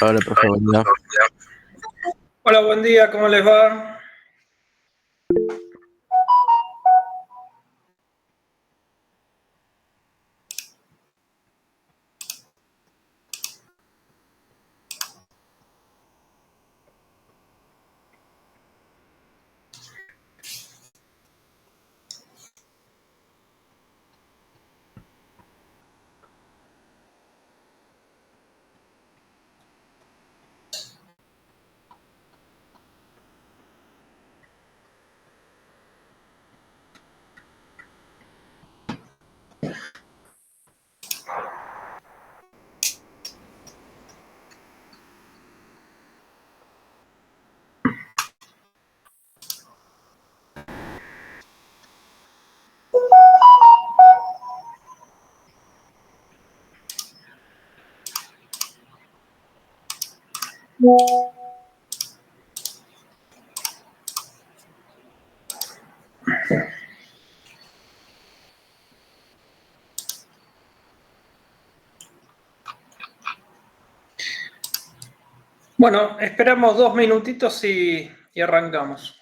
Hola, profe, buen día. Hola, buen día, ¿cómo les va? Bueno, esperamos 2 minutitos y arrancamos.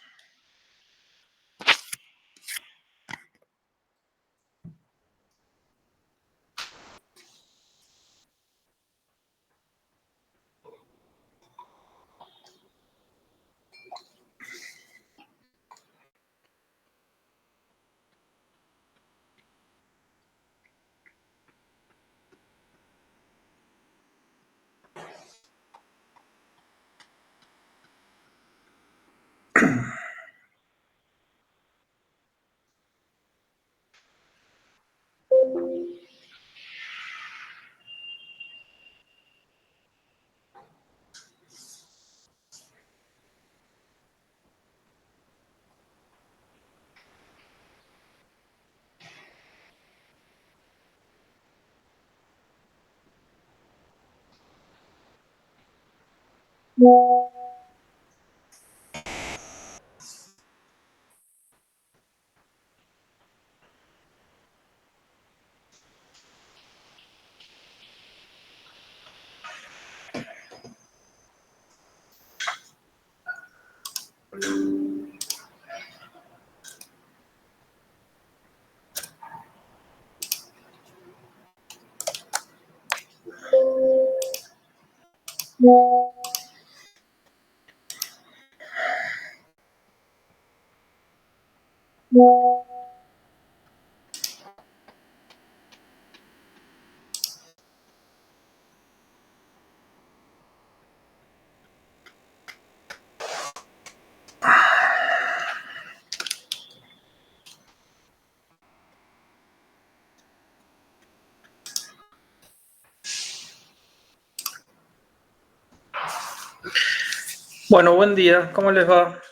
Bueno, buen día, ¿cómo les va?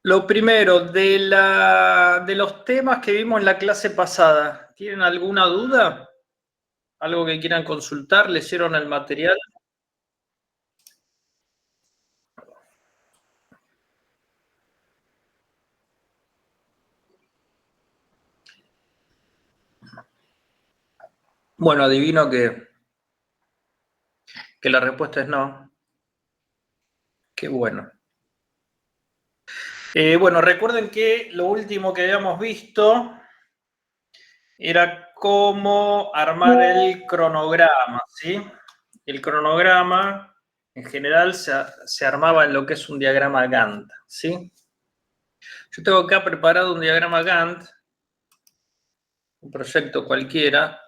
Lo primero, de los temas que vimos en la clase pasada, ¿tienen alguna duda? ¿Algo que quieran consultar? ¿Leyeron el material? Bueno, adivino que la respuesta es no. Qué bueno. Bueno, recuerden que lo último que habíamos visto era cómo armar el cronograma, ¿sí? El cronograma, en general, se armaba en lo que es un diagrama Gantt, ¿sí? Yo tengo acá preparado un diagrama Gantt, un proyecto cualquiera.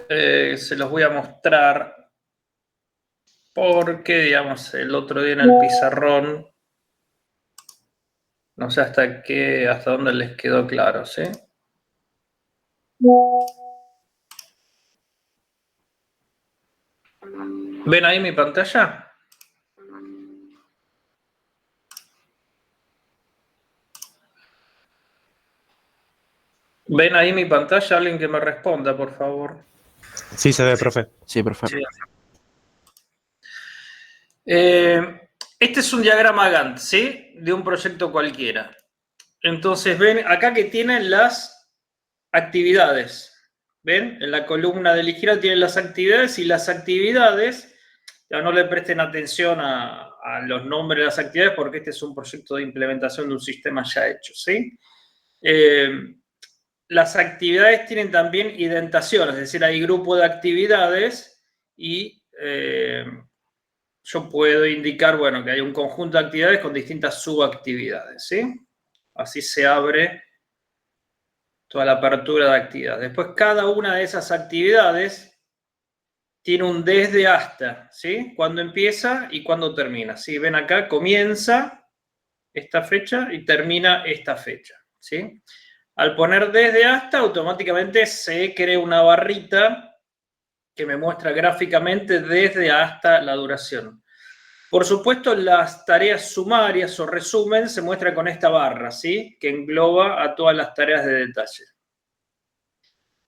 Se los voy a mostrar porque, digamos, el otro día en el pizarrón, no sé hasta dónde les quedó claro, ¿sí? ¿Ven ahí mi pantalla? ¿Ven ahí mi pantalla? Alguien que me responda, por favor. Sí, se ve, profe. Sí, profe. Sí. Este es un diagrama Gantt, ¿sí? De un proyecto cualquiera. Entonces, ven acá que tienen las actividades. ¿Ven? En la columna de la izquierda tienen las actividades y las actividades, ya no le presten atención a los nombres de las actividades porque este es un proyecto de implementación de un sistema ya hecho, ¿sí? Las actividades tienen también indentaciones, es decir, hay grupo de actividades y yo puedo indicar, bueno, que hay un conjunto de actividades con distintas subactividades, ¿sí? Así se abre toda la apertura de actividades. Después, cada una de esas actividades tiene un desde hasta, ¿sí? Cuándo empieza y cuándo termina, ¿sí? Ven acá, comienza esta fecha y termina esta fecha, ¿sí? Al poner desde hasta, automáticamente se crea una barrita que me muestra gráficamente desde hasta la duración. Por supuesto, las tareas sumarias o resumen se muestran con esta barra, ¿sí? Que engloba a todas las tareas de detalle.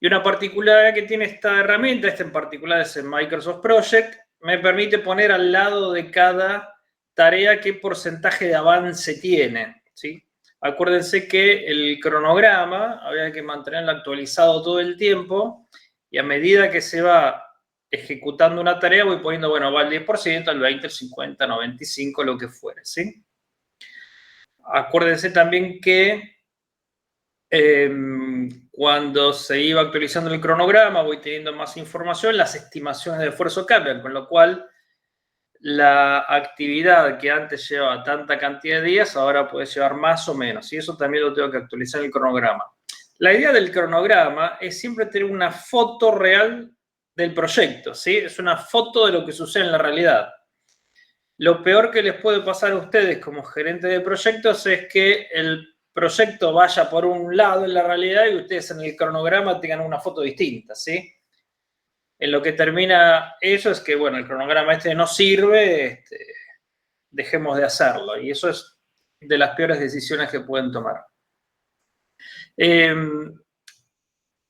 Y una particularidad que tiene esta herramienta, esta en particular es el Microsoft Project, me permite poner al lado de cada tarea qué porcentaje de avance tiene, ¿sí? Acuérdense que el cronograma había que mantenerlo actualizado todo el tiempo y a medida que se va ejecutando una tarea voy poniendo, bueno, va al 10%, al 20%, al 50%, 95%, lo que fuere, ¿sí? Acuérdense también que cuando se iba actualizando el cronograma, voy teniendo más información, las estimaciones de esfuerzo cambian, con lo cual la actividad que antes llevaba tanta cantidad de días, ahora puede llevar más o menos, y eso también lo tengo que actualizar en el cronograma. La idea del cronograma es siempre tener una foto real del proyecto, ¿sí? Es una foto de lo que sucede en la realidad. Lo peor que les puede pasar a ustedes como gerentes de proyectos es que el proyecto vaya por un lado en la realidad y ustedes en el cronograma tengan una foto distinta, ¿sí? En lo que termina eso es que, bueno, el cronograma este no sirve, dejemos de hacerlo. Y eso es de las peores decisiones que pueden tomar.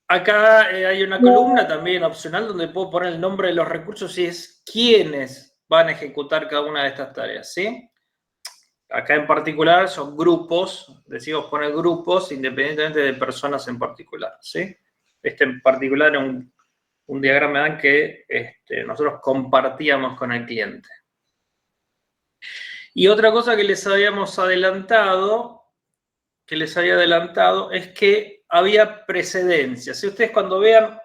Acá hay una columna también opcional donde puedo poner el nombre de los recursos y es quiénes van a ejecutar cada una de estas tareas, ¿sí? Acá en particular son grupos, decimos poner grupos independientemente de personas en particular, ¿sí? Este en particular es un diagrama que nosotros compartíamos con el cliente. Y otra cosa que les habíamos adelantado, es que había precedencia. Si ustedes cuando vean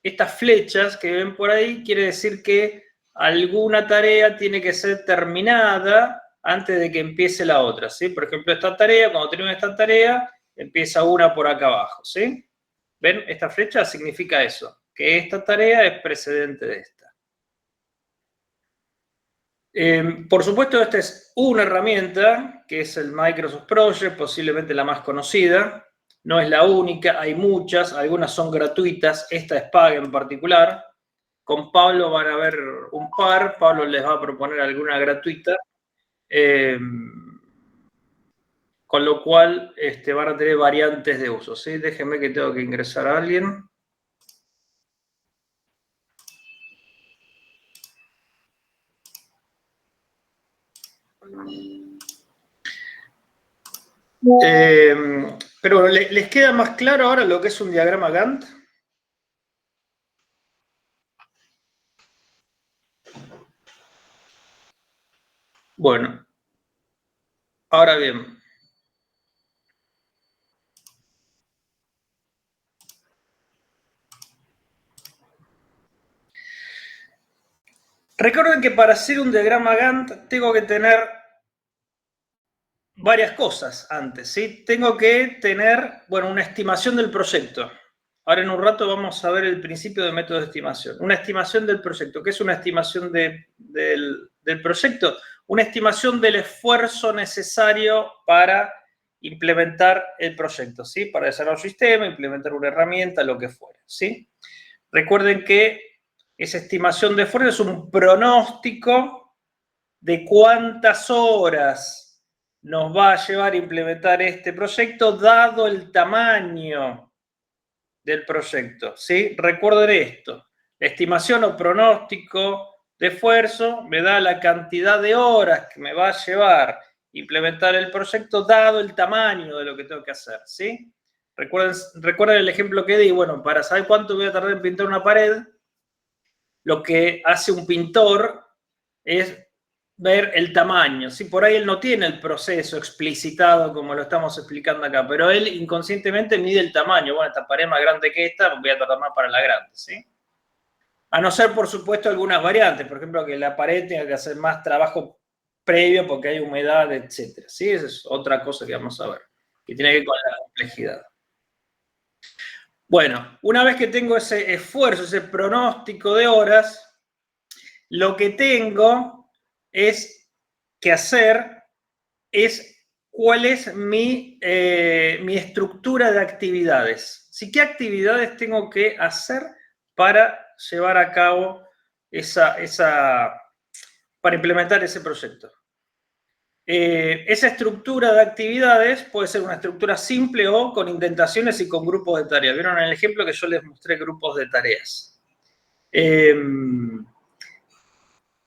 estas flechas que ven por ahí, quiere decir que alguna tarea tiene que ser terminada antes de que empiece la otra, ¿sí? Por ejemplo, esta tarea, cuando termina esta tarea, empieza una por acá abajo, ¿sí? ¿Ven? Esta flecha significa eso, que esta tarea es precedente de esta. Por supuesto, esta es una herramienta, que es el Microsoft Project, posiblemente la más conocida. No es la única, hay muchas, algunas son gratuitas, esta es paga en particular. Con Pablo van a ver un par, Pablo les va a proponer alguna gratuita. Con lo cual van a tener variantes de uso, ¿sí? Déjenme que tengo que ingresar a alguien. Pero ¿les queda más claro ahora lo que es un diagrama Gantt? Bueno, ahora bien. Recuerden que para hacer un diagrama Gantt tengo que tener varias cosas antes, ¿sí? Tengo que tener, bueno, una estimación del proyecto. Ahora en un rato vamos a ver el principio del método de estimación. Una estimación del proyecto. ¿Qué es una estimación del proyecto? Una estimación del esfuerzo necesario para implementar el proyecto, ¿sí? Para desarrollar un sistema, implementar una herramienta, lo que fuera, ¿sí? Recuerden que esa estimación de esfuerzo es un pronóstico de cuántas horas nos va a llevar a implementar este proyecto dado el tamaño del proyecto, ¿sí? Recuerden esto, la estimación o pronóstico de esfuerzo me da la cantidad de horas que me va a llevar implementar el proyecto dado el tamaño de lo que tengo que hacer, ¿sí? Recuerden el ejemplo que di. Bueno, para saber cuánto voy a tardar en pintar una pared, lo que hace un pintor es ver el tamaño. ¿Sí? Por ahí él no tiene el proceso explicitado como lo estamos explicando acá, pero él inconscientemente mide el tamaño. Bueno, esta pared es más grande que esta, voy a tardar más para la grande, ¿sí? A no ser, por supuesto, algunas variantes. Por ejemplo, que la pared tenga que hacer más trabajo previo porque hay humedad, etc. ¿Sí? Esa es otra cosa que vamos a ver, que tiene que ver con la complejidad. Bueno, una vez que tengo ese esfuerzo, ese pronóstico de horas, lo que tengo que hacer es cuál es mi estructura de actividades. ¿Sí? ¿Qué actividades tengo que hacer para llevar a cabo para implementar ese proyecto? Esa estructura de actividades puede ser una estructura simple o con indentaciones y con grupos de tareas. ¿Vieron en el ejemplo que yo les mostré grupos de tareas?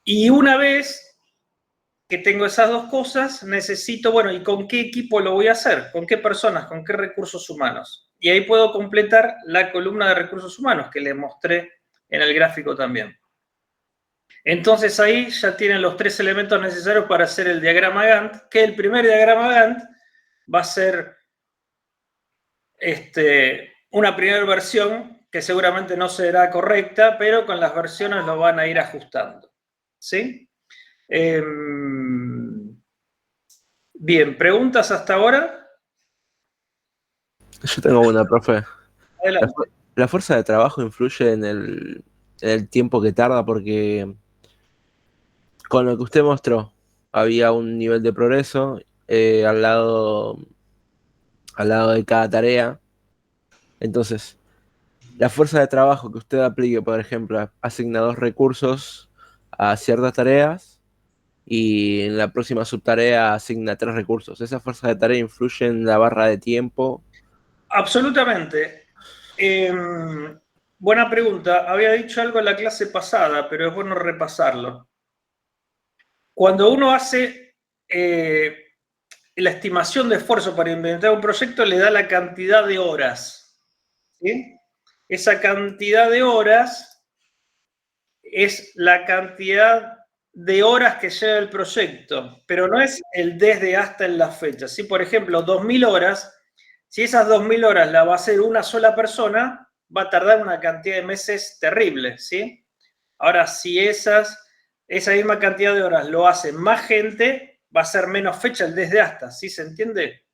Y una vez que tengo esas dos cosas, necesito, bueno, ¿y con qué equipo lo voy a hacer? ¿Con qué personas? ¿Con qué recursos humanos? Y ahí puedo completar la columna de recursos humanos que les mostré en el gráfico también. Entonces ahí ya tienen los 3 elementos necesarios para hacer el diagrama Gantt, que el primer diagrama Gantt va a ser una primera versión que seguramente no será correcta, pero con las versiones lo van a ir ajustando. ¿Sí? Bien, ¿preguntas hasta ahora? Yo tengo una, profe. La, Adelante. fu- la fuerza de trabajo influye en el tiempo que tarda porque con lo que usted mostró había un nivel de progreso al lado de cada tarea. Entonces, la fuerza de trabajo que usted aplique, por ejemplo, asigna 2 recursos a ciertas tareas y en la próxima subtarea asigna 3 recursos. ¿Esa fuerza de tarea influye en la barra de tiempo? Absolutamente. Buena pregunta. Había dicho algo en la clase pasada, pero es bueno repasarlo. Cuando uno hace la estimación de esfuerzo para inventar un proyecto, le da la cantidad de horas. ¿Sí? Esa cantidad de horas es la cantidad de horas que lleva el proyecto, pero no es el desde hasta en la fecha. ¿Sí? Por ejemplo, 2.000 horas, si esas 2.000 horas la va a hacer una sola persona, va a tardar una cantidad de meses terrible. ¿Sí? Ahora, si esa misma cantidad de horas lo hace más gente, va a ser menos fecha el desde hasta. ¿Sí se entiende?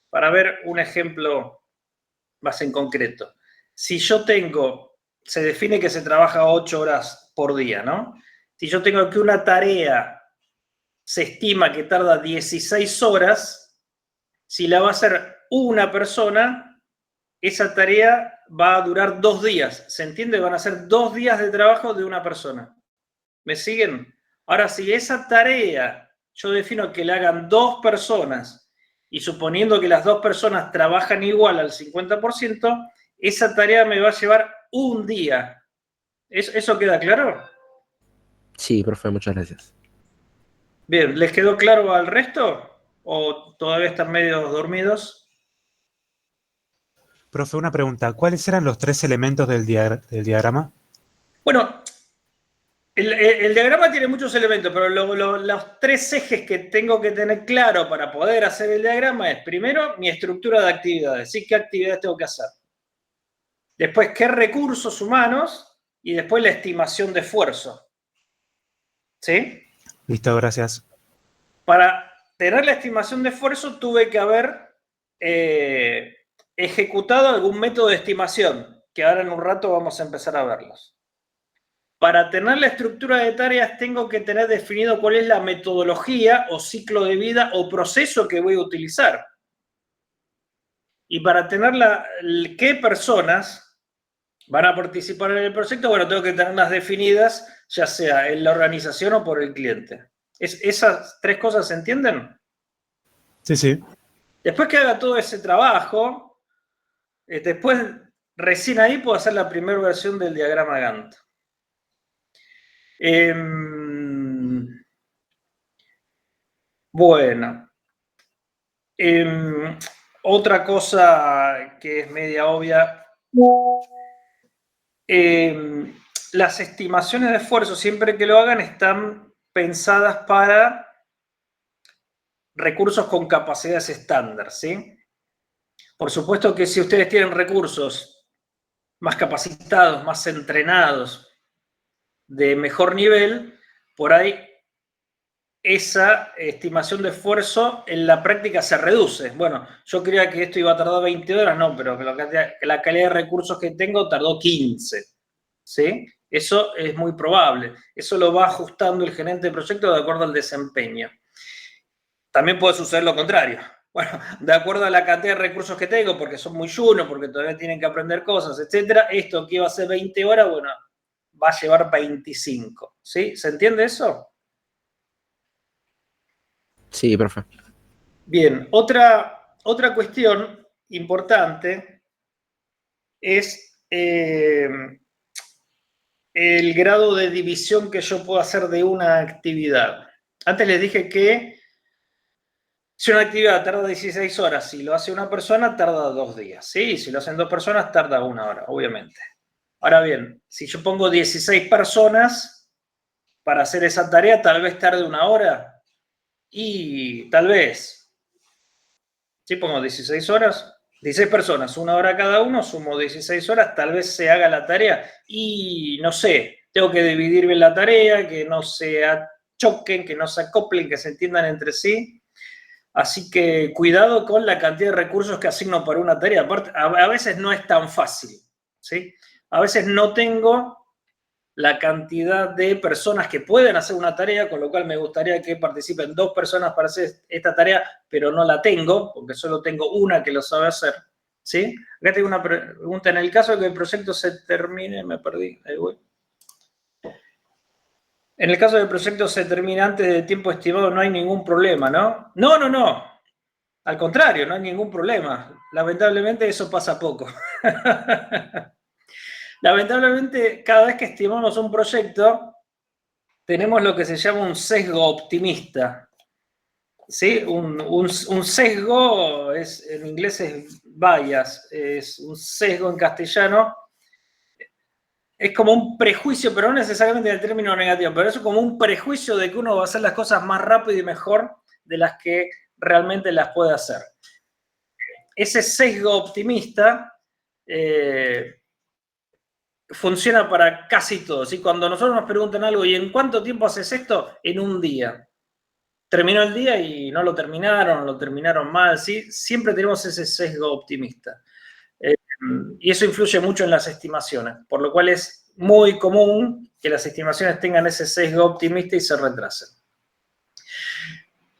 Para ver un ejemplo más en concreto. Si yo se define que se trabaja 8 horas por día, ¿no? Si yo tengo que una tarea se estima que tarda 16 horas, si la va a hacer una persona, esa tarea va a durar 2 días. ¿Se entiende? Van a ser 2 días de trabajo de una persona. ¿Me siguen? Ahora, si esa tarea yo defino que la hagan 2 personas y suponiendo que las 2 personas trabajan igual al 50%, esa tarea me va a llevar un día. ¿Eso queda claro? Sí, profe, muchas gracias. Bien, ¿les quedó claro al resto? ¿O todavía están medio dormidos? Profe, una pregunta. ¿Cuáles eran los 3 elementos del diagrama? Bueno, el diagrama tiene muchos elementos, pero los 3 ejes que tengo que tener claro para poder hacer el diagrama es, primero, mi estructura de actividades, ¿sí? ¿Qué actividades tengo que hacer? Después, ¿qué recursos humanos? Y después la estimación de esfuerzo. ¿Sí? Listo, gracias. Para tener la estimación de esfuerzo tuve que haber ejecutado algún método de estimación, que ahora en un rato vamos a empezar a verlos. Para tener la estructura de tareas tengo que tener definido cuál es la metodología o ciclo de vida o proceso que voy a utilizar. Y para tener qué personas van a participar en el proyecto, bueno, tengo que tenerlas definidas, ya sea en la organización o por el cliente. ¿Esas 3 cosas se entienden? Sí, sí. Después que haga todo ese trabajo, después recién ahí puedo hacer la primera versión del diagrama Gantt. Bueno. Otra cosa que es media obvia, las estimaciones de esfuerzo, siempre que lo hagan, están pensadas para recursos con capacidades estándar, ¿sí? Por supuesto que si ustedes tienen recursos más capacitados, más entrenados, de mejor nivel, por ahí esa estimación de esfuerzo en la práctica se reduce. Bueno, yo creía que esto iba a tardar 20 horas, no, pero la calidad de recursos que tengo tardó 15, ¿sí? Eso es muy probable. Eso lo va ajustando el gerente de proyecto de acuerdo al desempeño. También puede suceder lo contrario. Bueno, de acuerdo a la cantidad de recursos que tengo, porque son muy juniors, porque todavía tienen que aprender cosas, etcétera, esto que iba a ser 20 horas, bueno, va a llevar 25, ¿sí? ¿Se entiende eso? Sí, profe. Bien, otra cuestión importante es el grado de división que yo puedo hacer de una actividad. Antes les dije que si una actividad tarda 16 horas, si lo hace una persona, tarda 2 días, ¿sí? Si lo hacen 2 personas, tarda 1 hora, obviamente. Ahora bien, si yo pongo 16 personas para hacer esa tarea, tal vez tarde 1 hora y tal vez, si pongo 16 horas, 16 personas, 1 hora cada uno, sumo 16 horas, tal vez se haga la tarea y no sé, tengo que dividir bien la tarea, que no se choquen, que no se acoplen, que se entiendan entre sí. Así que cuidado con la cantidad de recursos que asigno para una tarea. Aparte, a veces no es tan fácil, ¿sí? A veces no tengo la cantidad de personas que pueden hacer una tarea, con lo cual me gustaría que participen 2 personas para hacer esta tarea, pero no la tengo, porque solo tengo una que lo sabe hacer, ¿sí? Acá tengo una pregunta. En el caso de que el proyecto se termine, me perdí, ahí voy. En el caso del proyecto se termine antes del tiempo estimado, no hay ningún problema, ¿no? No, no, no. Al contrario, no hay ningún problema. Lamentablemente eso pasa poco. Lamentablemente, cada vez que estimamos un proyecto, tenemos lo que se llama un sesgo optimista. ¿Sí? Un sesgo en inglés es bias, es un sesgo en castellano. Es como un prejuicio, pero no necesariamente en el término negativo, pero es como un prejuicio de que uno va a hacer las cosas más rápido y mejor de las que realmente las puede hacer. Ese sesgo optimista funciona para casi todos. ¿Sí? Cuando nosotros nos preguntan algo, ¿y en cuánto tiempo haces esto? En un día. Terminó el día y no lo terminaron mal. ¿Sí? Siempre tenemos ese sesgo optimista. Y eso influye mucho en las estimaciones, por lo cual es muy común que las estimaciones tengan ese sesgo optimista y se retrasen.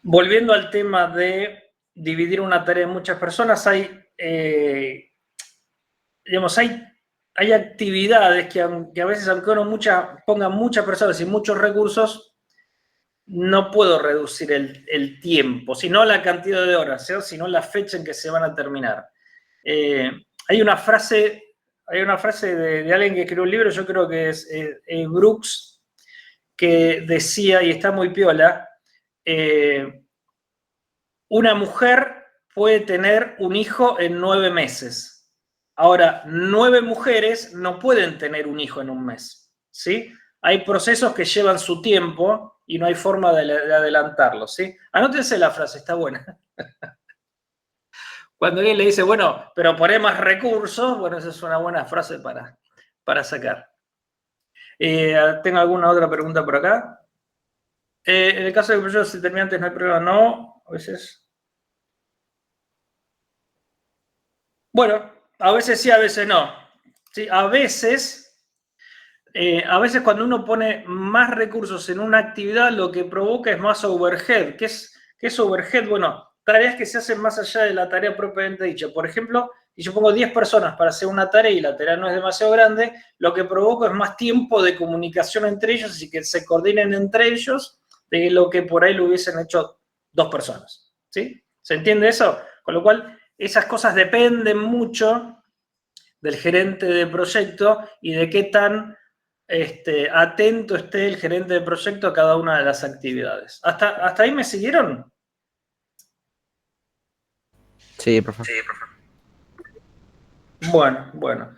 Volviendo al tema de dividir una tarea en muchas personas, hay actividades que a veces, aunque uno ponga muchas personas y muchos recursos, no puedo reducir el tiempo, sino la cantidad de horas, ¿sí? Sino la fecha en que se van a terminar. Hay una frase de alguien que escribió un libro, yo creo que es Brooks, que decía, y está muy piola, una mujer puede tener un hijo en 9 meses. Ahora, 9 mujeres no pueden tener un hijo en un mes, ¿sí? Hay procesos que llevan su tiempo y no hay forma de adelantarlos, ¿sí? Anótense la frase, está buena. Cuando alguien le dice, bueno, pero poné más recursos, bueno, esa es una buena frase para sacar. ¿Tengo alguna otra pregunta por acá? En el caso de que el proyecto se termine antes, no hay problema, no. A veces. Bueno, a veces sí, a veces no. ¿Sí? A veces cuando uno pone más recursos en una actividad, lo que provoca es más overhead. ¿Qué es overhead? Bueno, tareas que se hacen más allá de la tarea propiamente dicha. Por ejemplo, si yo pongo 10 personas para hacer una tarea y la tarea no es demasiado grande, lo que provoca es más tiempo de comunicación entre ellos y que se coordinen entre ellos de lo que por ahí lo hubiesen hecho 2 personas. ¿Sí? ¿Se entiende eso? Con lo cual, esas cosas dependen mucho del gerente de proyecto y de qué tan atento esté el gerente de proyecto a cada una de las actividades. ¿Hasta ahí me siguieron? Sí, profe. Bueno.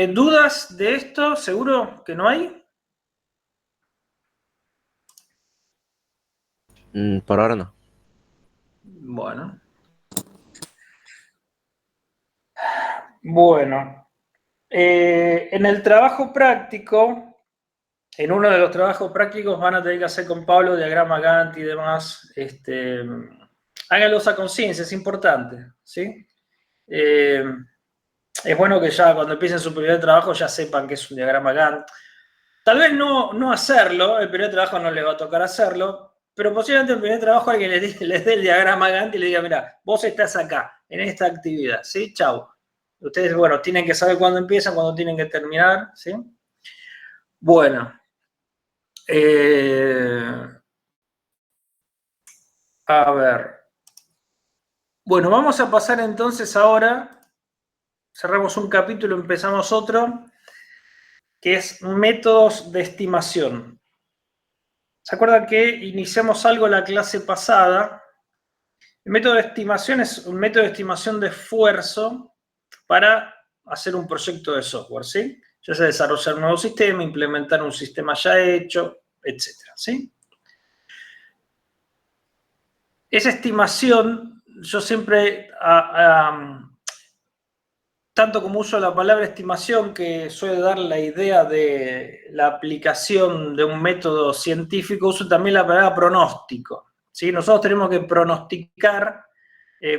¿Dudas de esto? ¿Seguro que no hay? Por ahora no. Bueno. Bueno. En el trabajo práctico, en uno de los trabajos prácticos van a tener que hacer con Pablo diagrama Gantt y demás. Háganlos a conciencia, es importante, ¿sí? Es bueno que ya cuando empiecen su primer trabajo ya sepan que es un diagrama Gantt. Tal vez no hacerlo, el primer trabajo no les va a tocar hacerlo, pero posiblemente el primer trabajo alguien les dé el diagrama Gantt y les diga, mira, vos estás acá, en esta actividad, ¿sí? Chau. Ustedes, bueno, tienen que saber cuándo empiezan, cuándo tienen que terminar, ¿sí? Bueno. A ver. Bueno, vamos a pasar entonces ahora, cerramos un capítulo, empezamos otro, que es métodos de estimación. ¿Se acuerdan que iniciamos algo la clase pasada? El método de estimación es un método de estimación de esfuerzo para hacer un proyecto de software, ¿sí? Ya sea desarrollar un nuevo sistema, implementar un sistema ya hecho, etcétera, ¿sí? Esa estimación, yo siempre, tanto como uso la palabra estimación, que suele dar la idea de la aplicación de un método científico, uso también la palabra pronóstico, ¿sí? Nosotros tenemos que pronosticar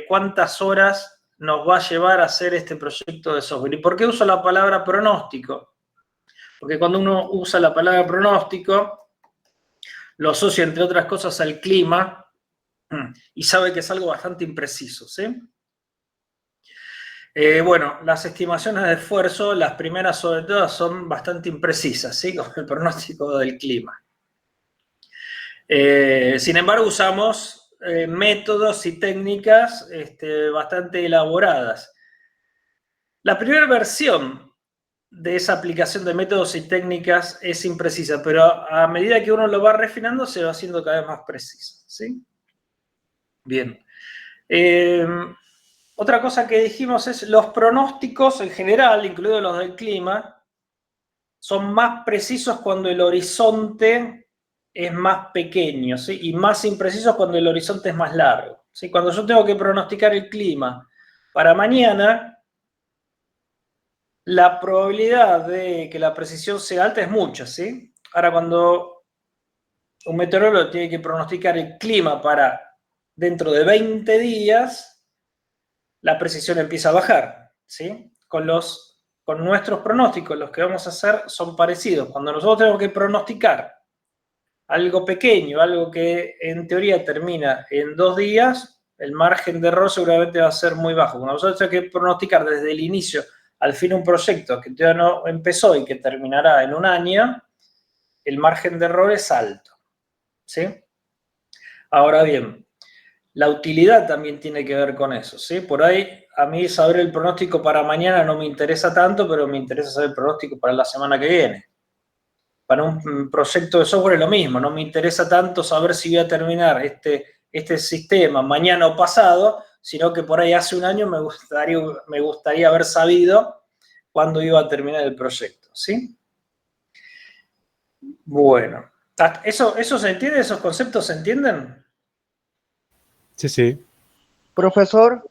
cuántas horas nos va a llevar a hacer este proyecto de software. ¿Y por qué uso la palabra pronóstico? Porque cuando uno usa la palabra pronóstico, lo asocia, entre otras cosas, al clima, y sabe que es algo bastante impreciso, ¿sí? Bueno, las estimaciones de esfuerzo, las primeras sobre todo, son bastante imprecisas, ¿sí? Como el pronóstico del clima. Sin embargo, usamos métodos y técnicas bastante elaboradas. La primera versión de esa aplicación de métodos y técnicas es imprecisa, pero a medida que uno lo va refinando, se va haciendo cada vez más preciso, ¿sí? Bien. Otra cosa que dijimos es los pronósticos en general, incluidos los del clima, son más precisos cuando el horizonte es más pequeño, ¿sí? Y más imprecisos cuando el horizonte es más largo, ¿sí? Cuando yo tengo que pronosticar el clima para mañana, la probabilidad de que la precisión sea alta es mucha, ¿sí? Ahora, cuando un meteorólogo tiene que pronosticar el clima para dentro de 20 días, la precisión empieza a bajar, ¿sí? Con nuestros pronósticos, los que vamos a hacer son parecidos. Cuando nosotros tenemos que pronosticar algo pequeño, algo que en teoría termina en 2 días, el margen de error seguramente va a ser muy bajo. Cuando nosotros tenemos que pronosticar desde el inicio al fin un proyecto que todavía no empezó y que terminará en un año, el margen de error es alto, ¿sí? Ahora bien, la utilidad también tiene que ver con eso, ¿sí? Por ahí, a mí saber el pronóstico para mañana no me interesa tanto, pero me interesa saber el pronóstico para la semana que viene. Para un proyecto de software es lo mismo, no me interesa tanto saber si voy a terminar este sistema mañana o pasado, sino que por ahí hace un año me gustaría haber sabido cuándo iba a terminar el proyecto, ¿sí? Bueno, ¿eso se entiende? ¿Esos conceptos se entienden? Sí, sí. Profesor,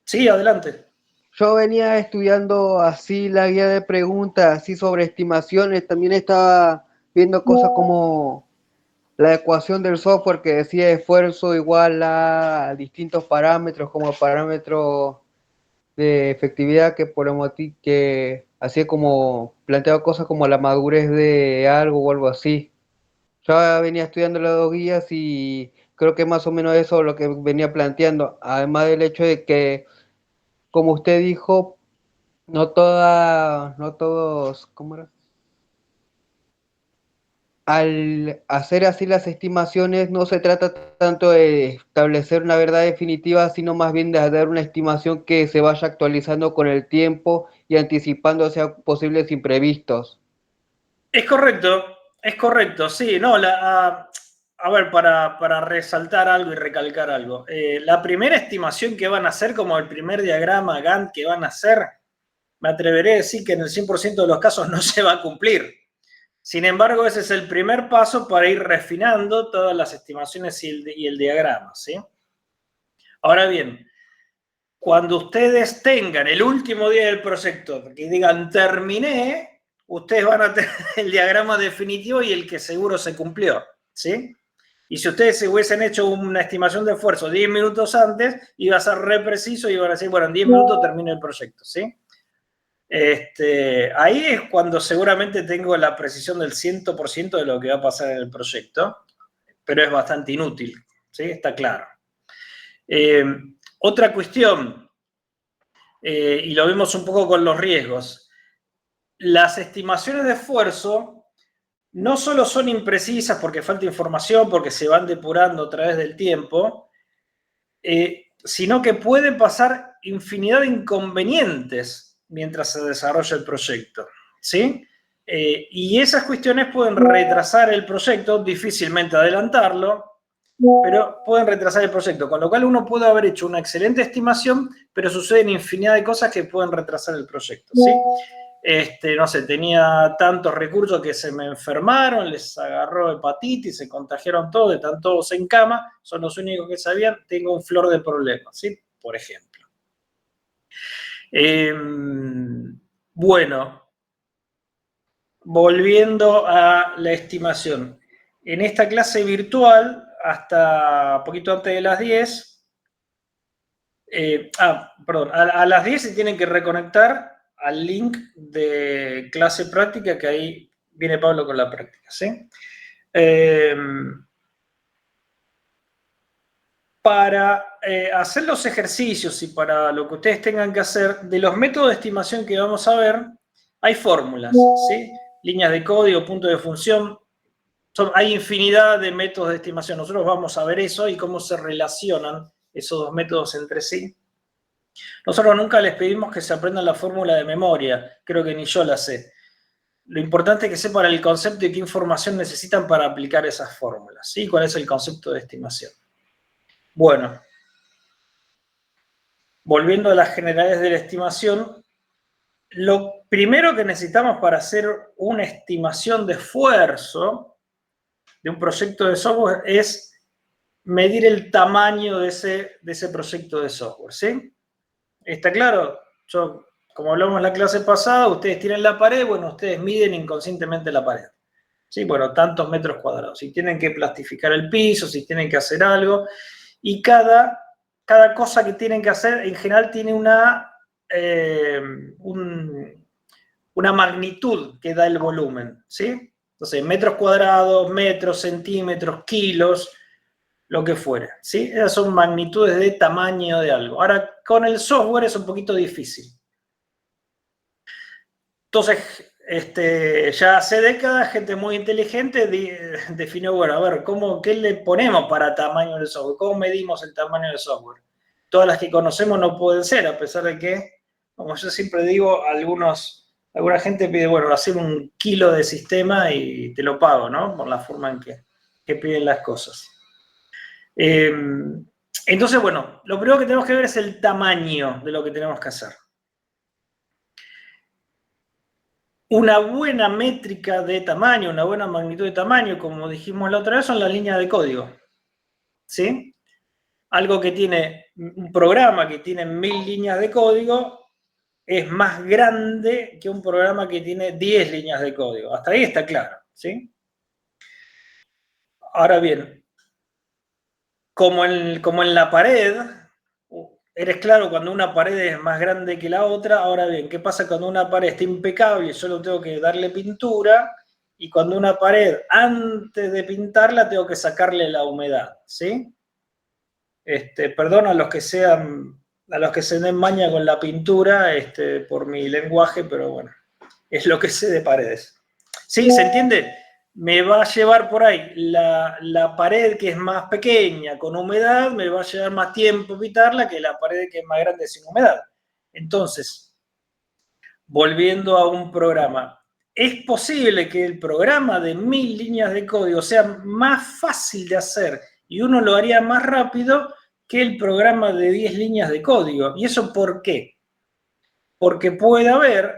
Sí, adelante. yo venía estudiando así la guía de preguntas, así sobre estimaciones, también estaba viendo cosas como la ecuación del software que decía esfuerzo igual a distintos parámetros, como parámetros de efectividad que hacía como planteaba cosas como la madurez de algo o algo así. Yo venía estudiando las dos guías y creo que más o menos eso es lo que venía planteando, además del hecho de que, como usted dijo, no todos, ¿cómo era? Al hacer así las estimaciones no se trata tanto de establecer una verdad definitiva, sino más bien de dar una estimación que se vaya actualizando con el tiempo y anticipándose a posibles imprevistos. Es correcto, sí, no, a ver, para resaltar algo y recalcar algo. La primera estimación que van a hacer, como el primer diagrama Gantt que van a hacer, me atreveré a decir que en el 100% de los casos no se va a cumplir. Sin embargo, ese es el primer paso para ir refinando todas las estimaciones y el diagrama, ¿sí? Ahora bien, cuando ustedes tengan el último día del proyecto, que digan terminé, ustedes van a tener el diagrama definitivo y el que seguro se cumplió, ¿sí? Y si ustedes se hubiesen hecho una estimación de esfuerzo 10 minutos antes, iba a ser re preciso y iban a decir, bueno, en 10 minutos termino el proyecto, ¿sí? Ahí es cuando seguramente tengo la precisión del 100% de lo que va a pasar en el proyecto, pero es bastante inútil, ¿sí? Está claro. Otra cuestión, y lo vemos un poco con los riesgos, las estimaciones de esfuerzo no solo son imprecisas porque falta información, porque se van depurando a través del tiempo, sino que pueden pasar infinidad de inconvenientes mientras se desarrolla el proyecto, ¿sí? Y esas cuestiones pueden retrasar el proyecto, difícilmente adelantarlo, pero pueden retrasar el proyecto, con lo cual uno puede haber hecho una excelente estimación, pero suceden infinidad de cosas que pueden retrasar el proyecto, ¿sí? No sé, tenía tantos recursos que se me enfermaron, les agarró hepatitis, se contagiaron todos, están todos en cama, son los únicos que sabían, tengo un flor de problemas, ¿sí? Por ejemplo. Bueno, volviendo a la estimación. En esta clase virtual, hasta poquito antes de las 10, perdón, a las 10 se tienen que reconectar al link de clase práctica, que ahí viene Pablo con la práctica, ¿sí? Para hacer los ejercicios y para lo que ustedes tengan que hacer, de los métodos de estimación que vamos a ver, hay fórmulas, ¿sí? Líneas de código, puntos de función. Hay infinidad de métodos de estimación. Nosotros vamos a ver eso y cómo se relacionan esos dos métodos entre sí. Nosotros nunca les pedimos que se aprendan la fórmula de memoria. Creo que ni yo la sé. Lo importante es que sepan el concepto y qué información necesitan para aplicar esas fórmulas, ¿sí? ¿Cuál es el concepto de estimación? Bueno, volviendo a las generalidades de la estimación, lo primero que necesitamos para hacer una estimación de esfuerzo de un proyecto de software es medir el tamaño de ese proyecto de software, ¿sí? ¿Está claro? Como hablamos en la clase pasada, ustedes tienen la pared, bueno, ustedes miden inconscientemente la pared, ¿sí? Bueno, tantos metros cuadrados. Si tienen que plastificar el piso, si tienen que hacer algo, y cada cosa que tienen que hacer en general tiene una magnitud que da el volumen, ¿sí? Entonces, metros cuadrados, metros, centímetros, kilos, lo que fuera, ¿sí? Esas son magnitudes de tamaño de algo. Ahora, con el software es un poquito difícil. Entonces, ya hace décadas, gente muy inteligente definió, bueno, a ver, ¿qué le ponemos para tamaño del software? ¿Cómo medimos el tamaño del software? Todas las que conocemos no pueden ser, a pesar de que, como yo siempre digo, alguna gente pide, bueno, hacer 1 kilo de sistema y te lo pago, ¿no? Por la forma en que piden las cosas. Entonces, bueno, lo primero que tenemos que ver es el tamaño de lo que tenemos que hacer. Una buena métrica de tamaño, una buena magnitud de tamaño, como dijimos la otra vez, son las líneas de código, ¿sí? Algo que tiene, un programa que tiene 1000 líneas de código es más grande que un programa que tiene 10 líneas de código. Hasta ahí está claro, ¿sí? Ahora bien, como en la pared, eres claro cuando una pared es más grande que la otra. Ahora bien, ¿qué pasa cuando una pared está impecable y solo tengo que darle pintura? Y cuando una pared, antes de pintarla, tengo que sacarle la humedad, ¿sí? Perdón a los que se den maña con la pintura, por mi lenguaje, pero bueno, es lo que sé de paredes. ¿Sí? ¿Se entiende? Me va a llevar por ahí la pared que es más pequeña con humedad, me va a llevar más tiempo pintarla que la pared que es más grande sin humedad. Entonces, volviendo a un programa, es posible que el programa de 1000 líneas de código sea más fácil de hacer y uno lo haría más rápido que el programa de 10 líneas de código. ¿Y eso por qué? Porque puede haber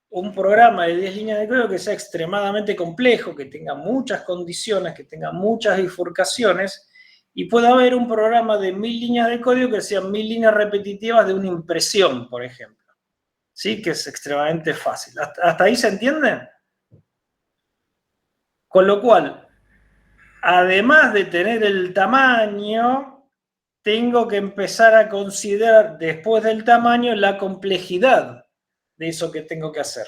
un programa de 10 líneas de código que sea extremadamente complejo, que tenga muchas condiciones, que tenga muchas bifurcaciones, y puede haber un programa de 1000 líneas de código que sean 1000 líneas repetitivas de una impresión, por ejemplo. ¿Sí? Que es extremadamente fácil. ¿Hasta ahí se entiende? Con lo cual, además de tener el tamaño, tengo que empezar a considerar después del tamaño la complejidad de eso que tengo que hacer.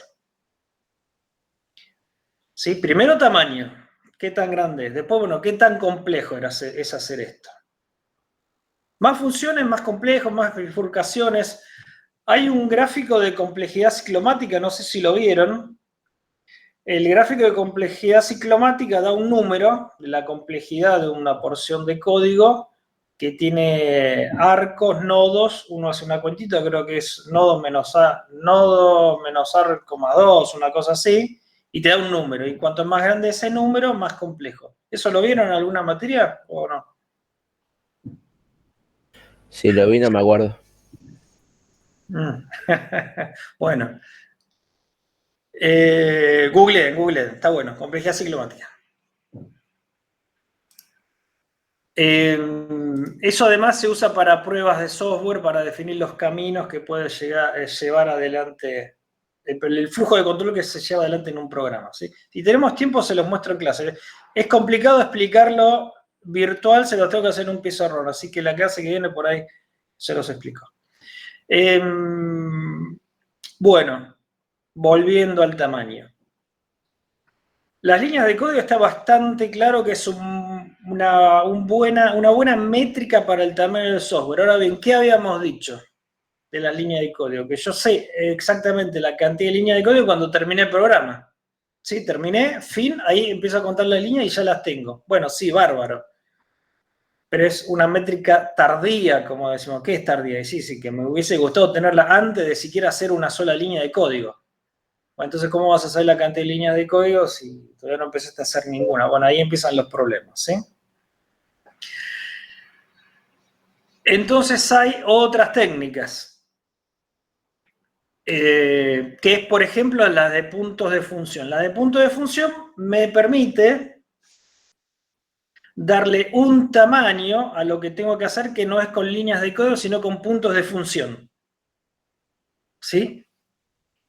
¿Sí? Primero tamaño, qué tan grande es. Después, bueno, qué tan complejo es hacer esto. Más funciones, más complejos, más bifurcaciones. Hay un gráfico de complejidad ciclomática, no sé si lo vieron. El gráfico de complejidad ciclomática da un número de la complejidad de una porción de código que tiene arcos, nodos. Uno hace una cuentita, creo que es nodo menos A, nodo menos A,2, una cosa así, y te da un número. Y cuanto más grande ese número, más complejo. ¿Eso lo vieron en alguna materia o no? Si lo vi, no me acuerdo. Bueno. Google, está bueno, complejidad ciclomática. Eso además se usa para pruebas de software, para definir los caminos que puede llevar adelante, el flujo de control que se lleva adelante en un programa. ¿Sí? Si tenemos tiempo, se los muestro en clase. Es complicado explicarlo virtual, se lo tengo que hacer en un pizarrón, así que la clase que viene por ahí se los explico. Bueno, volviendo al tamaño. Las líneas de código está bastante claro que es una buena métrica para el tamaño del software. Ahora bien, ¿qué habíamos dicho de las líneas de código? Que yo sé exactamente la cantidad de líneas de código cuando terminé el programa. ¿Sí? Terminé, fin, ahí empiezo a contar las líneas y ya las tengo. Bueno, sí, bárbaro. Pero es una métrica tardía, como decimos. ¿Qué es tardía? Y sí, que me hubiese gustado tenerla antes de siquiera hacer una sola línea de código. Bueno, entonces, ¿cómo vas a saber la cantidad de líneas de código si todavía no empezaste a hacer ninguna? Bueno, ahí empiezan los problemas, ¿sí? Entonces hay otras técnicas, que es, por ejemplo, la de puntos de función. La de puntos de función me permite darle un tamaño a lo que tengo que hacer que no es con líneas de código, sino con puntos de función. ¿Sí?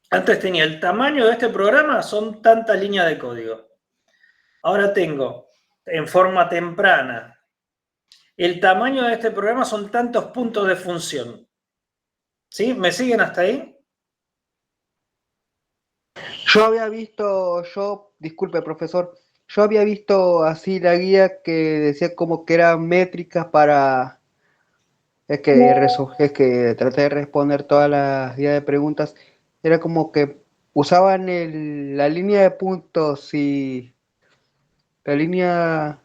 Antes tenía el tamaño de este programa, son tantas líneas de código. Ahora tengo, en forma temprana, el tamaño de este programa son tantos puntos de función. ¿Sí? ¿Me siguen hasta ahí? Yo había visto, disculpe profesor, yo había visto así la guía que decía como que eran métricas para, es que traté de responder todas las guías de preguntas, era como que usaban la línea de puntos y la línea,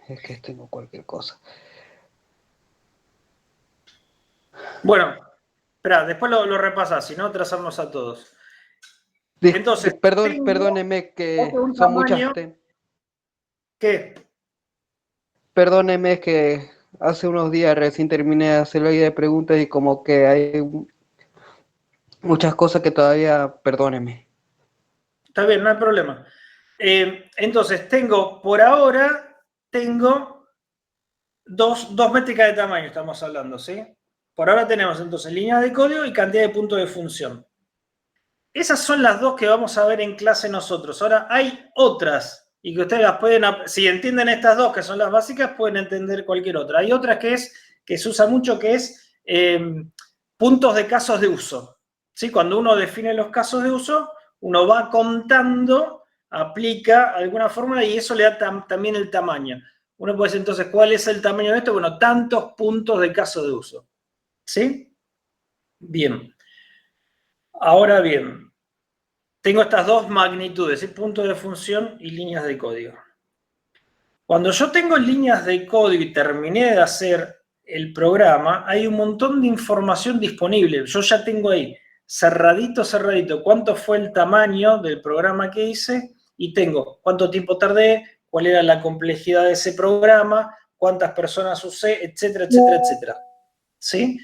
es que tengo cualquier cosa. Bueno, espera, después lo repasás, si no trazamos a todos. Entonces, Perdóneme que un son muchas. tamaño. ¿Qué? Perdóneme que hace unos días recién terminé de hacer la guía de preguntas y como que hay muchas cosas que todavía, perdóneme. Está bien, no hay problema. Entonces, por ahora, tengo dos métricas de tamaño, estamos hablando, ¿sí? Por ahora tenemos entonces líneas de código y cantidad de puntos de función. Esas son las dos que vamos a ver en clase nosotros. Ahora, hay otras, y que ustedes las pueden, si entienden estas dos, que son las básicas, pueden entender cualquier otra. Hay otras que se usa mucho, que es puntos de casos de uso. ¿Sí? Cuando uno define los casos de uso, uno va contando, aplica alguna fórmula y eso le da también el tamaño. Uno puede decir, entonces, ¿cuál es el tamaño de esto? Bueno, tantos puntos de caso de uso. ¿Sí? Bien. Ahora bien, tengo estas dos magnitudes, ¿sí? Puntos de función y líneas de código. Cuando yo tengo líneas de código y terminé de hacer el programa, hay un montón de información disponible. Yo ya tengo ahí cerradito, cerradito, cuánto fue el tamaño del programa que hice y tengo cuánto tiempo tardé, cuál era la complejidad de ese programa, cuántas personas usé, etcétera, etcétera, etcétera. ¿Sí?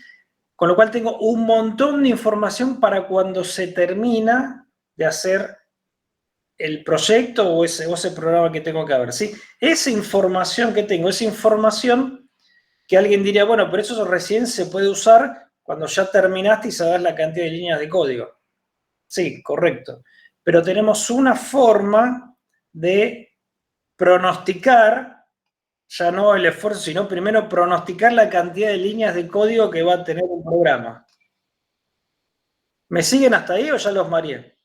Con lo cual tengo un montón de información para cuando se termina de hacer el proyecto o ese programa que tengo que ver. ¿Sí? Esa información que tengo, esa información que alguien diría, bueno, pero eso recién se puede usar cuando ya terminaste y sabes la cantidad de líneas de código. Sí, correcto. Pero tenemos una forma de pronosticar, ya no el esfuerzo, sino primero pronosticar la cantidad de líneas de código que va a tener un programa. ¿Me siguen hasta ahí o ya los mareé?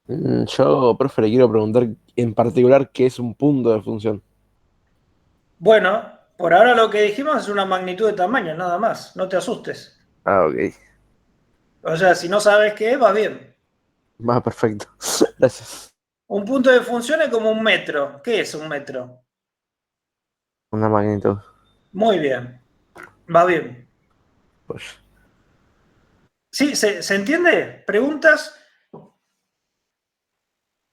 Yo, profe, le quiero preguntar en particular qué es un punto de función. Bueno, por ahora lo que dijimos es una magnitud de tamaño, nada más. No te asustes. Ah, ok. O sea, si no sabes qué es, vas bien. Va, perfecto. Gracias. Un punto de función es como un metro. ¿Qué es un metro? Una magnitud. Muy bien. Va bien. Pues. ¿Sí? ¿Se entiende? ¿Preguntas?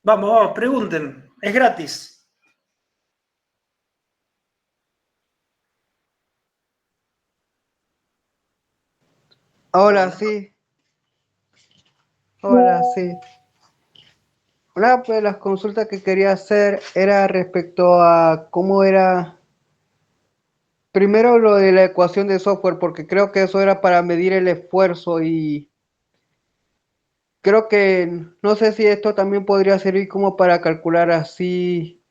Vamos, pregunten. Es gratis. Ahora sí, ahora sí. Una de las consultas que quería hacer era respecto a cómo era, primero lo de la ecuación de software, porque creo que eso era para medir el esfuerzo y creo que no sé si esto también podría servir como para calcular así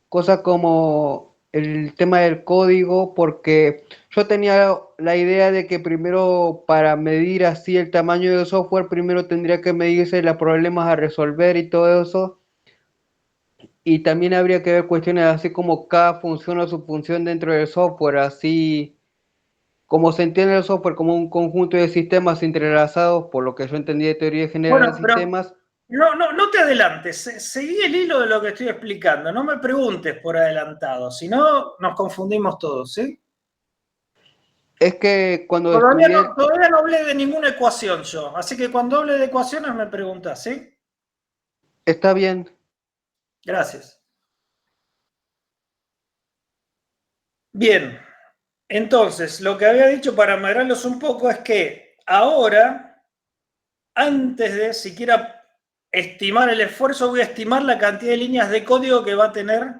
cosas como el tema del código, porque yo tenía la idea de que primero para medir así el tamaño del software, primero tendría que medirse los problemas a resolver y todo eso. Y también habría que ver cuestiones así como cada función o su función dentro del software, así como se entiende el software como un conjunto de sistemas entrelazados, por lo que yo entendí de teoría general de Bueno, pero sistemas. no te adelantes. Seguí el hilo de lo que estoy explicando. No me preguntes por adelantado. Si no, nos confundimos todos, ¿sí? Es que cuando Todavía estudié, no hablé de ninguna ecuación yo. Así que cuando hable de ecuaciones me preguntas, ¿sí? está bien. Gracias. Bien. Entonces, lo que había dicho para amarrarlos un poco es que ahora, antes de siquiera estimar el esfuerzo, voy a estimar la cantidad de líneas de código que va a tener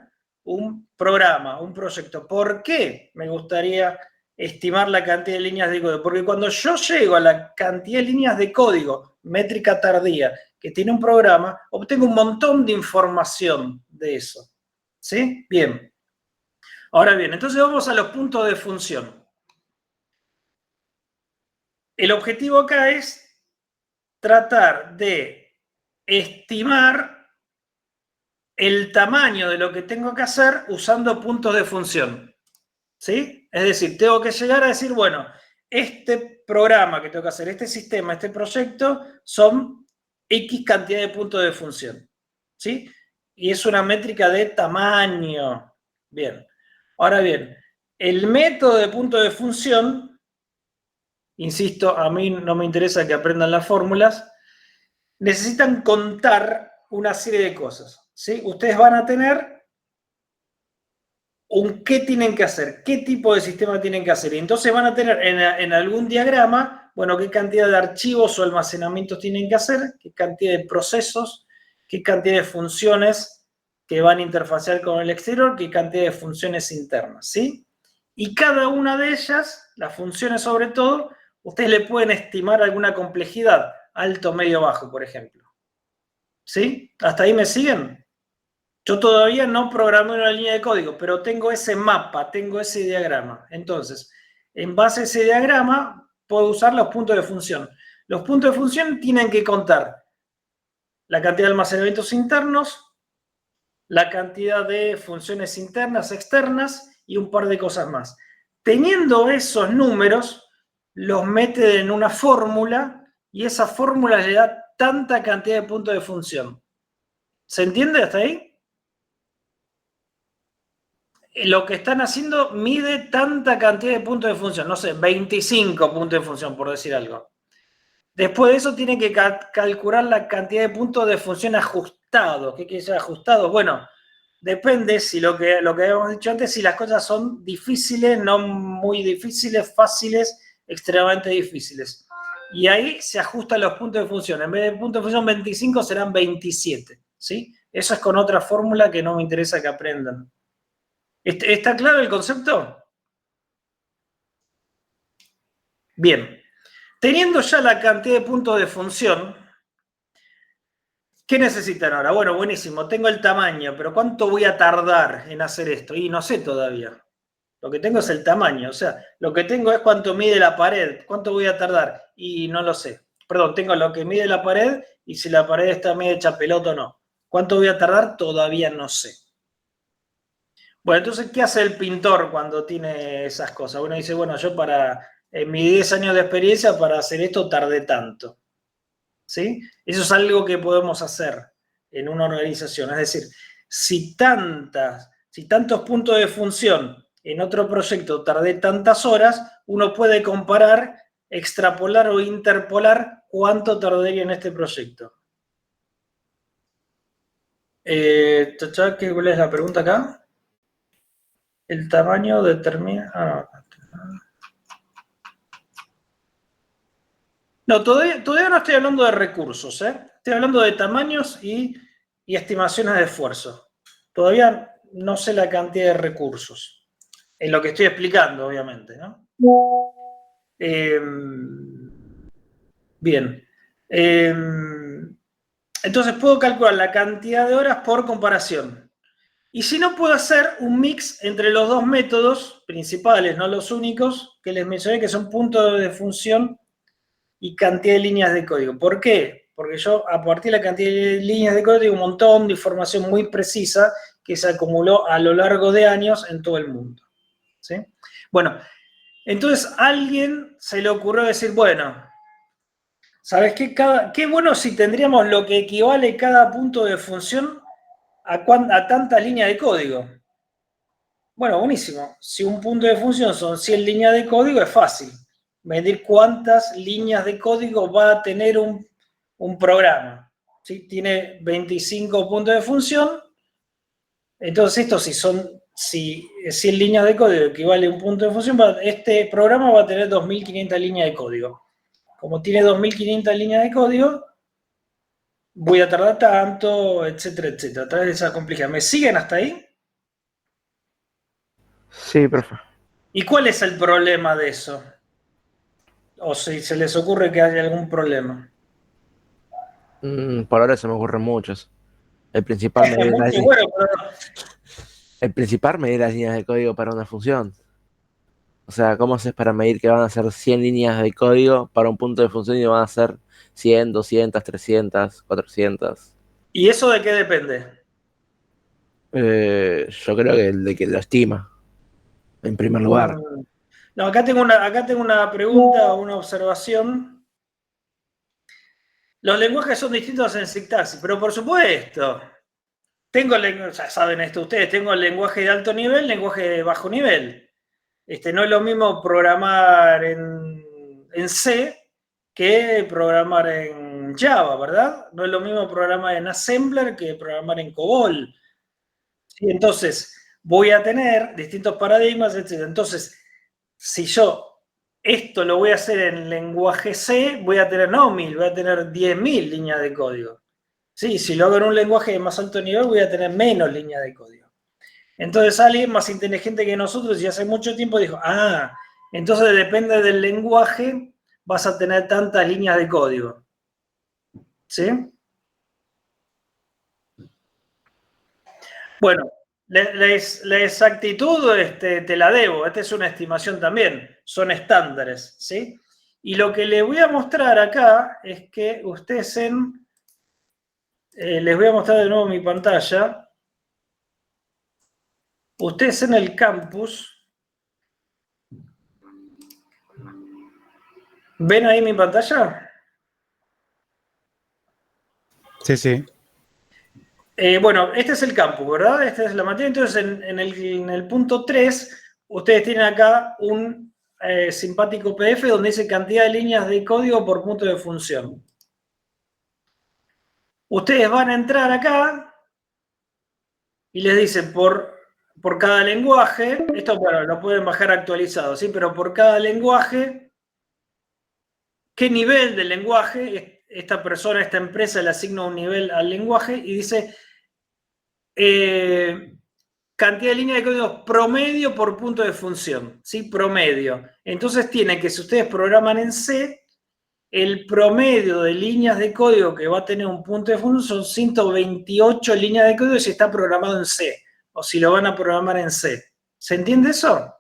un programa, un proyecto. ¿Por qué me gustaría estimar la cantidad de líneas de código? Porque cuando yo llego a la cantidad de líneas de código, métrica tardía, que tiene un programa, obtengo un montón de información de eso. ¿Sí? Bien. Ahora bien, entonces vamos a los puntos de función. El objetivo acá es tratar de estimar el tamaño de lo que tengo que hacer usando puntos de función. ¿Sí? Es decir, tengo que llegar a decir, bueno, este programa que tengo que hacer, este sistema, este proyecto, son X cantidad de puntos de función. ¿Sí? Y es una métrica de tamaño. Bien. Ahora bien, el método de punto de función, insisto, a mí no me interesa que aprendan las fórmulas, necesitan contar una serie de cosas. ¿Sí? Ustedes van a tener un qué tienen que hacer, qué tipo de sistema tienen que hacer. Y entonces van a tener en algún diagrama, bueno, qué cantidad de archivos o almacenamientos tienen que hacer, qué cantidad de procesos, qué cantidad de funciones que van a interfacear con el exterior, qué cantidad de funciones internas, ¿sí? Y cada una de ellas, las funciones sobre todo, ustedes le pueden estimar alguna complejidad, alto, medio, bajo, por ejemplo. ¿Sí? ¿Hasta ahí me siguen? Yo todavía no programé una línea de código, pero tengo ese mapa, tengo ese diagrama. Entonces, en base a ese diagrama, puedo usar los puntos de función. Los puntos de función tienen que contar la cantidad de almacenamientos internos, la cantidad de funciones internas, externas y un par de cosas más. Teniendo esos números, los mete en una fórmula y esa fórmula le da tanta cantidad de puntos de función. ¿Se entiende hasta ahí? lo que están haciendo mide tanta cantidad de puntos de función, no sé, 25 puntos de función, por decir algo. Después de eso tiene que calcular la cantidad de puntos de función ajustados. ¿Qué quiere decir ajustados? Bueno, depende si lo que habíamos dicho antes, si las cosas son difíciles, no muy difíciles, fáciles, extremadamente difíciles. Y ahí se ajustan los puntos de función. En vez de puntos de función 25 serán 27. ¿Sí? Eso es con otra fórmula que no me interesa que aprendan. ¿Está claro el concepto? Bien. Teniendo ya la cantidad de puntos de función, ¿qué necesitan ahora? Bueno, buenísimo, tengo el tamaño, pero ¿cuánto voy a tardar en hacer esto? Y no sé todavía. Lo que tengo es el tamaño, o sea, lo que tengo es cuánto mide la pared, cuánto voy a tardar, y no lo sé. Perdón, tengo lo que mide la pared y si la pared está medio hecha pelota o no. ¿Cuánto voy a tardar? Todavía no sé. Bueno, entonces, ¿qué hace el pintor cuando tiene esas cosas? Uno dice, bueno, yo en mis 10 años de experiencia para hacer esto tardé tanto. ¿Sí? Eso es algo que podemos hacer en una organización. Es decir, si tantos puntos de función en otro proyecto tardé tantas horas, uno puede comparar, extrapolar o interpolar cuánto tardaría en este proyecto. ¿Cuál es la pregunta acá? El tamaño determina... No, todavía no estoy hablando de recursos, ¿eh? Estoy hablando de tamaños y estimaciones de esfuerzo. Todavía no sé la cantidad de recursos. En lo que estoy explicando, obviamente, ¿no? Bien. Entonces puedo calcular la cantidad de horas por comparación. Y si no, puedo hacer un mix entre los dos métodos principales, no los únicos, que les mencioné, que son puntos de función y cantidad de líneas de código. ¿Por qué? Porque yo, a partir de la cantidad de líneas de código, tengo un montón de información muy precisa que se acumuló a lo largo de años en todo el mundo. ¿Sí? Bueno, entonces a alguien se le ocurrió decir, bueno, ¿sabes qué? Qué bueno si tendríamos lo que equivale cada punto de función a tantas líneas de código. Bueno, buenísimo. Si un punto de función son 100 líneas de código, es fácil medir cuántas líneas de código va a tener un programa. ¿Sí? Tiene 25 puntos de función. Entonces, esto si 100 líneas de código equivale a un punto de función, este programa va a tener 2.500 líneas de código. Como tiene 2.500 líneas de código, voy a tardar tanto, etcétera, etcétera. A través de esa complejidad. ¿Me siguen hasta ahí? Sí, profe. ¿Y cuál es el problema de eso? O si se les ocurre que haya algún problema. Por ahora se me ocurren muchos. El principal medir las, Muy bueno, pero el principal medir las líneas de código para una función. O sea, ¿cómo haces para medir que van a ser 100 líneas de código para un punto de función y van a ser 100, 200, 300, 400? ¿y eso de qué depende? Yo creo que el de que lo estima, en primer lugar. No, acá tengo una pregunta o una observación. Los lenguajes son distintos en sintaxis, pero por supuesto. Ya saben esto ustedes, tengo el lenguaje de alto nivel, lenguaje de bajo nivel. No es lo mismo programar en C que programar en Java, ¿verdad? No es lo mismo programar en Assembler que programar en COBOL. ¿Sí? Entonces, voy a tener distintos paradigmas, etc. Entonces, si yo esto lo voy a hacer en lenguaje C, voy a tener no 1000, voy a tener 10.000 líneas de código. Sí, si lo hago en un lenguaje de más alto nivel, voy a tener menos líneas de código. Entonces alguien más inteligente que nosotros y hace mucho tiempo dijo, entonces depende del lenguaje, vas a tener tantas líneas de código. ¿Sí? Bueno, la exactitud te la debo, esta es una estimación también, son estándares, ¿sí? Y lo que les voy a mostrar acá es que ustedes les voy a mostrar de nuevo mi pantalla, ustedes en el campus, ¿ven ahí mi pantalla? Sí, sí. Bueno, este es el campus, ¿verdad? Esta es la materia. Entonces, en el punto 3, ustedes tienen acá un simpático PDF donde dice cantidad de líneas de código por punto de función. Ustedes van a entrar acá y les dicen por cada lenguaje, esto bueno, lo pueden bajar actualizado, ¿sí? Pero por cada lenguaje, ¿qué nivel de lenguaje? Esta persona, esta empresa le asigna un nivel al lenguaje y dice cantidad de líneas de código promedio por punto de función, ¿sí? Promedio. Entonces tiene que, si ustedes programan en C, el promedio de líneas de código que va a tener un punto de función son 128 líneas de código si está programado en C, o si lo van a programar en C. ¿Se entiende eso?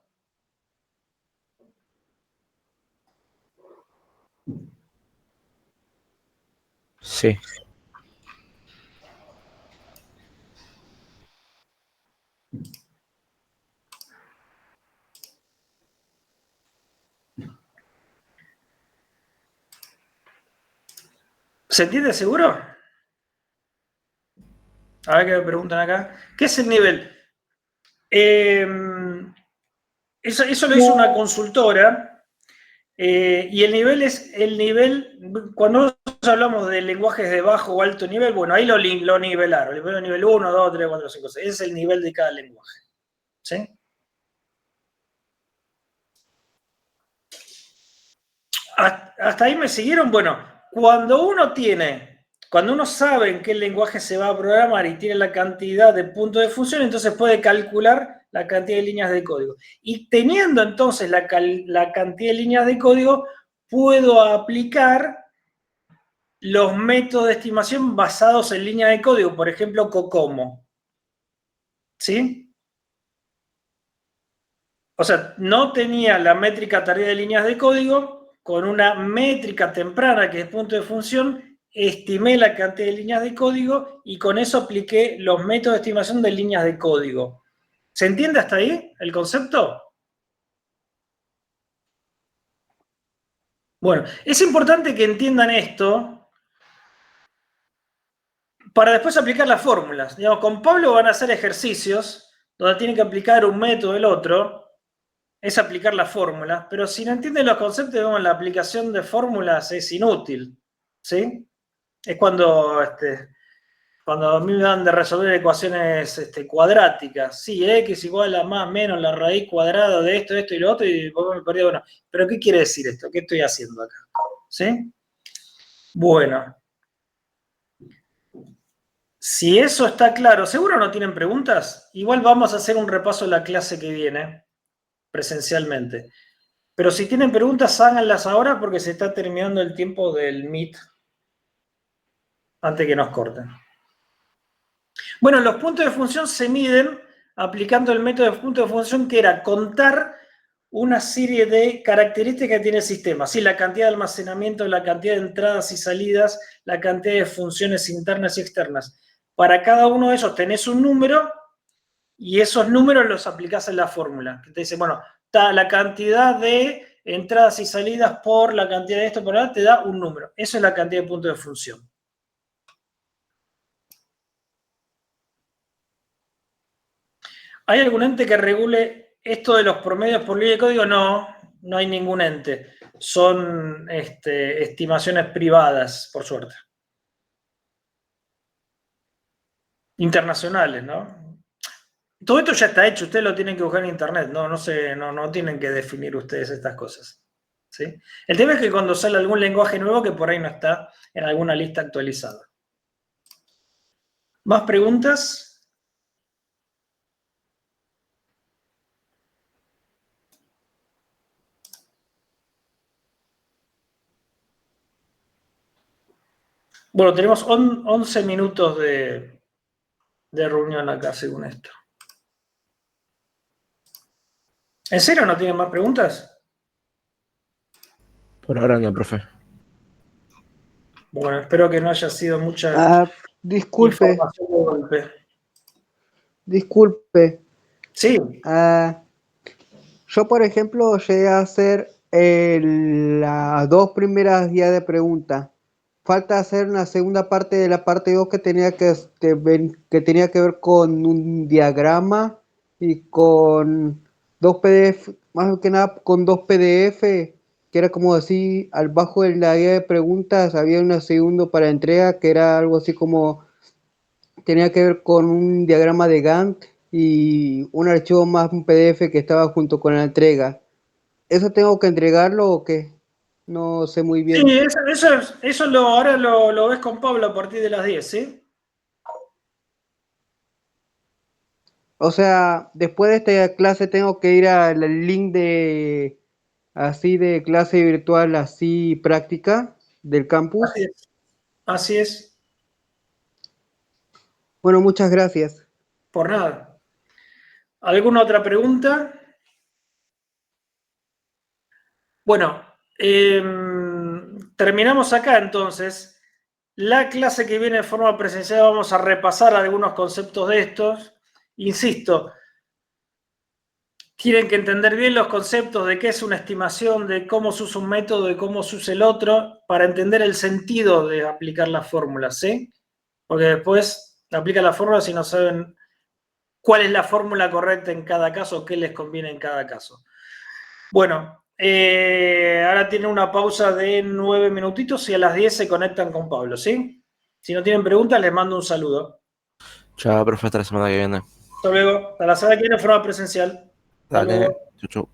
Sí. ¿Se entiende seguro? A ver qué me preguntan acá. ¿Qué es el nivel? Eso lo hizo una consultora. Y el nivel es el nivel, cuando nosotros hablamos de lenguajes de bajo o alto nivel, bueno, ahí lo nivelaron. Nivel 1, 2, 3, 4, 5, 6. Ese es el nivel de cada lenguaje. ¿Sí? ¿Hasta ahí me siguieron? Bueno, cuando uno sabe en qué lenguaje se va a programar y tiene la cantidad de puntos de función, entonces puede calcular la cantidad de líneas de código. Y teniendo entonces la cantidad de líneas de código, puedo aplicar los métodos de estimación basados en líneas de código, por ejemplo, COCOMO. ¿Sí? O sea, no tenía la métrica tardía de líneas de código, con una métrica temprana, que es punto de función, estimé la cantidad de líneas de código y con eso apliqué los métodos de estimación de líneas de código. ¿Se entiende hasta ahí el concepto? Bueno, es importante que entiendan esto para después aplicar las fórmulas. Digamos, con Pablo van a hacer ejercicios donde tienen que aplicar un método del otro, es aplicar las fórmulas, pero si no entienden los conceptos, digamos, la aplicación de fórmulas es inútil, ¿sí? Es cuando a mí me dan de resolver ecuaciones cuadráticas, sí, x igual a más menos la raíz cuadrada de esto y lo otro, y después me perdí, bueno, pero ¿qué quiere decir esto? ¿Qué estoy haciendo acá? ¿Sí? Bueno. Si eso está claro, ¿seguro no tienen preguntas? Igual vamos a hacer un repaso de la clase que viene, presencialmente. Pero si tienen preguntas, háganlas ahora porque se está terminando el tiempo del Meet antes que nos corten. Bueno, los puntos de función se miden aplicando el método de punto de función, que era contar una serie de características que tiene el sistema. ¿Sí? La cantidad de almacenamiento, la cantidad de entradas y salidas, la cantidad de funciones internas y externas. Para cada uno de esos tenés un número y esos números los aplicás en la fórmula. Que te dice, bueno, la cantidad de entradas y salidas por la cantidad de esto por allá te da un número. Eso es la cantidad de puntos de función. ¿Hay algún ente que regule esto de los promedios por línea de código? No, no hay ningún ente. Son estimaciones privadas, por suerte. Internacionales, ¿no? Todo esto ya está hecho, ustedes lo tienen que buscar en internet, no tienen que definir ustedes estas cosas. ¿Sí? El tema es que cuando sale algún lenguaje nuevo que por ahí no está en alguna lista actualizada. ¿Más preguntas? Bueno, tenemos 11 minutos de reunión acá, según esto. ¿En serio no tienen más preguntas? Por ahora no, profe. Bueno, espero que no haya sido mucha Disculpe, información de golpe. disculpe. Sí, Yo, por ejemplo, llegué a hacer las dos primeras guías de preguntas. falta hacer una segunda parte de la parte 2 que que tenía que ver con un diagrama y con dos PDF, más que nada con dos PDF, que era como así, al bajo de la guía de preguntas había un segundo para entrega, que era algo así como, tenía que ver con un diagrama de Gantt y un archivo más, un PDF que estaba junto con la entrega. ¿Eso tengo que entregarlo o qué? No sé muy Sí, bien. ahora lo ves con Pablo a partir de las 10, ¿sí? O sea, después de esta clase tengo que ir al link de así de clase virtual así práctica del Así campus. es. Así es, Bueno, muchas gracias. por nada. ¿Alguna otra pregunta? Bueno, terminamos acá entonces. La clase que viene de forma presencial vamos a repasar algunos conceptos de estos. Insisto, tienen que entender bien los conceptos de qué es una estimación, de cómo se usa un método, de cómo se usa el otro, para entender el sentido de aplicar las fórmulas, ¿sí? Porque después aplican las fórmulas y no saben cuál es la fórmula correcta en cada caso, qué les conviene en cada caso. Bueno, ahora tienen una pausa de 9 minutitos y a las 10 se conectan con Pablo, ¿sí? Si no tienen preguntas, les mando un saludo. Chao, profe, hasta la semana que viene. Hasta luego. A la semana que viene de forma presencial. Hasta Dale, luego. chau, chau.